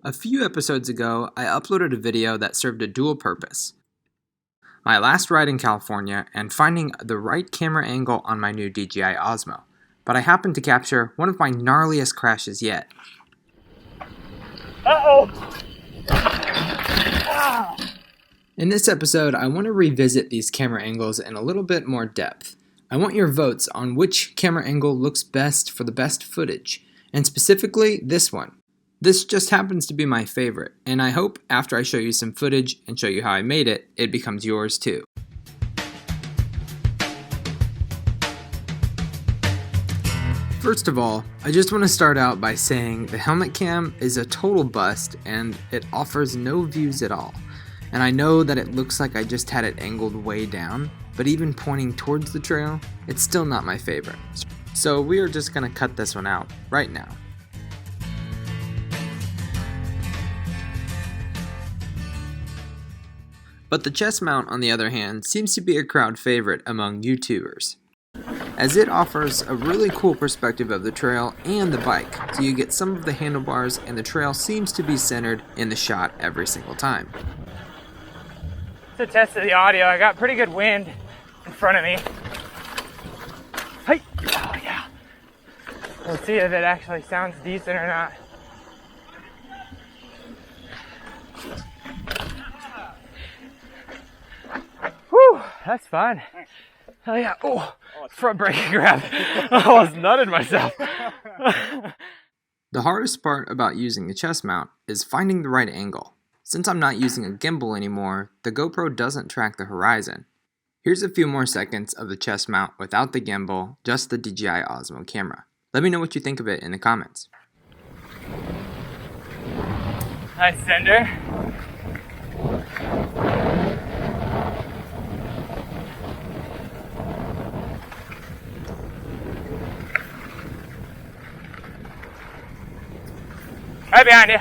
A few episodes ago, I uploaded a video that served a dual purpose. My last ride in California and finding the right camera angle on my new DJI OSMO, but I happened to capture one of my gnarliest crashes yet. Uh-oh! In this episode, I want to revisit these camera angles in a little bit more depth. I want your votes on which camera angle looks best for the best footage, and specifically this one. This just happens to be my favorite, and I hope after I show you some footage and show you how I made it, it becomes yours too. First of all, I just want to start out by saying the helmet cam is a total bust and it offers no views at all. And I know that it looks like I just had it angled way down, but even pointing towards the trail, it's still not my favorite. So we are just going to cut this one out right now. But the chest mount, on the other hand, seems to be a crowd favorite among YouTubers, as it offers a really cool perspective of the trail and the bike, so you get some of the handlebars and the trail seems to be centered in the shot every single time. To test the audio, I got pretty good wind in front of me. Hey! Oh yeah. We'll see if it actually sounds decent or not. Whew, that's fun. Oh yeah. Oh, front brake grab. I almost nutted myself. The hardest part about using the chest mount is finding the right angle. Since I'm not using a gimbal anymore, the GoPro doesn't track the horizon. Here's a few more seconds of the chest mount without the gimbal, just the DJI OSMO camera. Let me know what you think of it in the comments. Hi, Sender. Right behind you.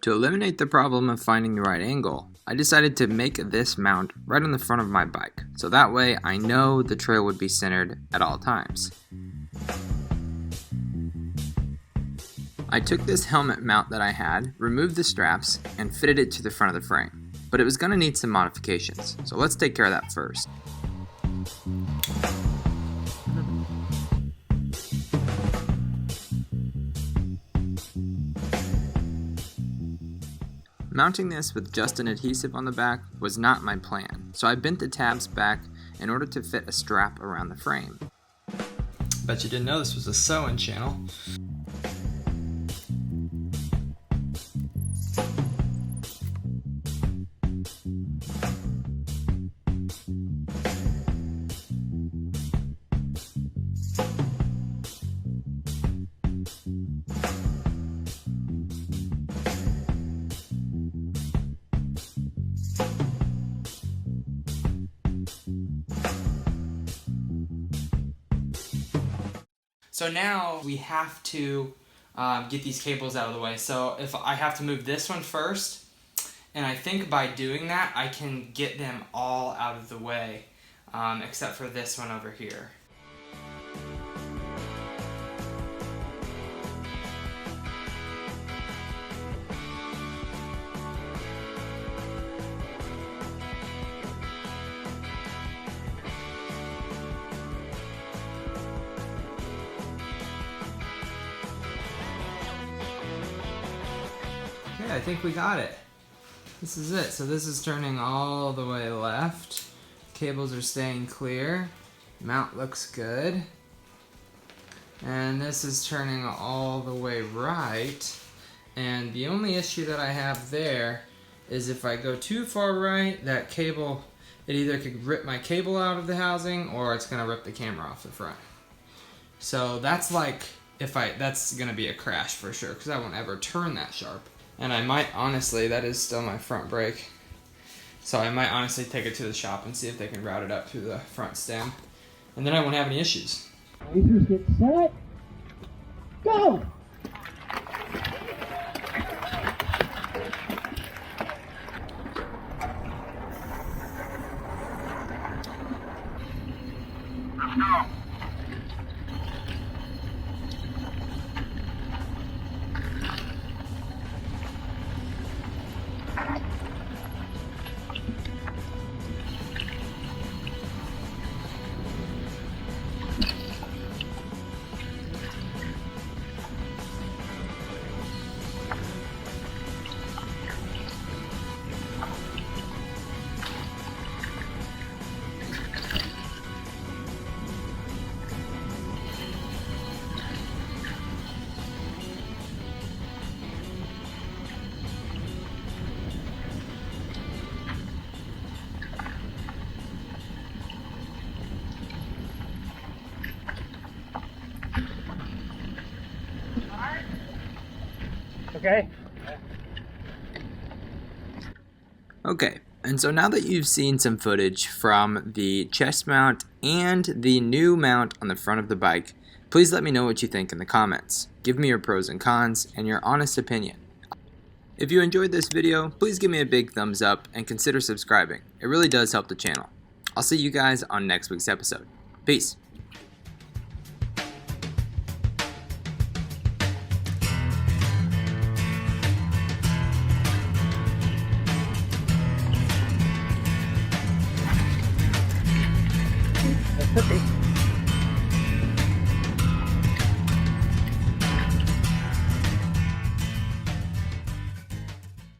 To eliminate the problem of finding the right angle, I decided to make this mount right on the front of my bike, so that way I know the trail would be centered at all times. I took this helmet mount that I had, removed the straps, and fitted it to the front of the frame, but it was going to need some modifications, so let's take care of that first. Mounting this with just an adhesive on the back was not my plan, so I bent the tabs back in order to fit a strap around the frame. Bet you didn't know this was a sewing channel. So now we have to get these cables out of the way. So if I have to move this one first, and I think by doing that I can get them all out of the way, except for this one over here. Okay, I think we got it. This is it. So this is turning all the way left. Cables are staying clear. Mount looks good. And this is turning all the way right. And the only issue that I have there is if I go too far right, that cable, it either could rip my cable out of the housing or it's gonna rip the camera off the front. So that's like, that's gonna be a crash for sure, because I won't ever turn that sharp. And I might honestly, that is still my front brake. So I might honestly take it to the shop and see if they can route it up through the front stem. And then I won't have any issues. Racers get set. Go! Okay. Okay, and so now that you've seen some footage from the chest mount and the new mount on the front of the bike, please let me know what you think in the comments. Give me your pros and cons and your honest opinion. If you enjoyed this video, please give me a big thumbs up and consider subscribing. It really does help the channel. I'll see you guys on next week's episode. Peace. That's 50.